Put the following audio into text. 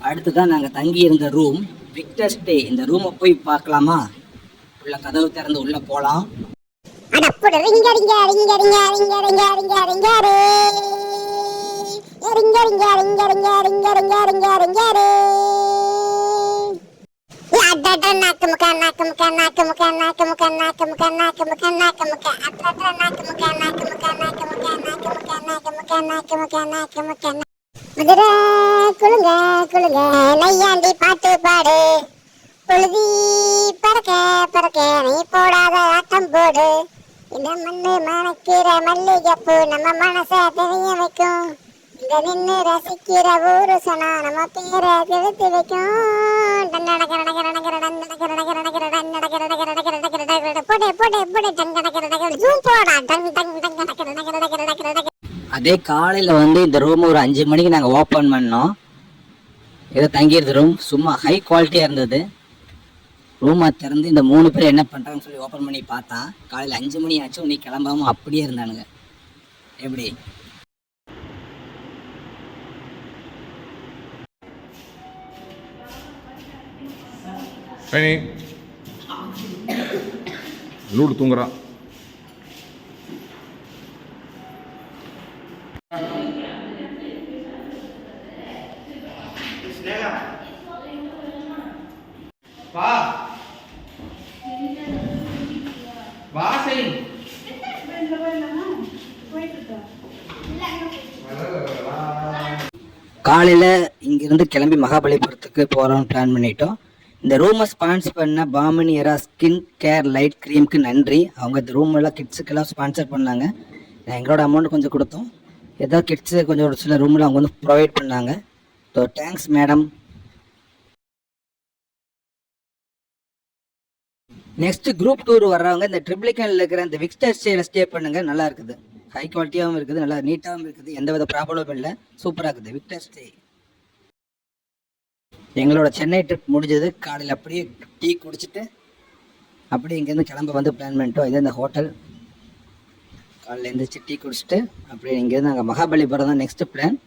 அடுத்துதான் நாங்கள் தங்கி இருந்த ரூம் விக்டர் ஸ்டே. இந்த ரூமை போய் பார்க்கலாமா? உள்ள கதவு திறந்து உள்ள போகலாம். மதுரை குளுங்க குளுங்க நையாண்டி பாட்டு பாடு, பொழுதி பறக்க பறக்க நீ போடாத ஆட்டம் போடு. இந்த மண்ணு மணக்கிற மல்லிகைப்பூ நம்ம மனசை தெரிய வைக்கும். இங்க நின்று ரசிக்கிற ஊரு சொன்னா நம்ம பேரை திருத்தி வைக்கும். அதே காலையில் இந்த ரூம் ஒரு 5 மணிக்கு நாங்கள் ஓப்பன் பண்ணோம். ஏதோ தங்கியிருந்த ரூம் சும்மா ஹை குவாலிட்டியாக இருந்தது. ரூமை திறந்து இந்த 3 பேர் என்ன பண்ணுறாங்கன்னு சொல்லி ஓப்பன் பண்ணி பார்த்தா காலையில் 5 மணி ஆச்சு. இன்னைக்கு கிளம்பாமல் அப்படியே இருந்தானுங்க. எப்படி லூடு தூங்குறான். காலையில் இங்கிருந்து கிளம்பி மகாபலிபுரத்துக்கு போகிறோம்னு பிளான் பண்ணிட்டோம். இந்த ரூமை ஸ்பான்சர் பண்ண பாமினி எரா ஸ்கின் கேர் லைட் க்ரீமுக்கு நன்றி. அவங்க இந்த ரூமெல்லாம் கிட்ஸுக்கெல்லாம் ஸ்பான்சர் பண்ணாங்க. எங்களோட அமௌண்ட் கொஞ்சம் கொடுத்தோம். ஏதோ கிட்ஸு கொஞ்சம் ஒரு சில ரூமில் அவங்க ப்ரொவைட் பண்ணாங்க. So thanks madam. Next group tour வர்றவங்க இந்த ட்ரிப்ளிகனில் இருக்கிற இந்த விக்டர் ஸ்டேல ஸ்டே பண்ணுங்க. நல்லா இருக்குது, ஹை குவாலிட்டியாகவும் இருக்குது, நல்லா நீட்டாகவும் இருக்குது, எந்த வித ப்ராப்ளமும் இல்லை, சூப்பராக இருக்குது விக்டர் ஸ்டே. எங்களோட சென்னை ட்ரிப் முடிஞ்சது. காலையில் அப்படியே டீ குடிச்சிட்டு அப்படியே இங்கேருந்து கிளம்ப பிளான் பண்ணிட்டோம். இது இந்த ஹோட்டல். காலையில் எழுந்திரிச்சு டீ குடிச்சிட்டு அப்படியே இங்கேருந்து நாங்கள் மகாபலிபுரம் தான் நெக்ஸ்ட் பிளான்.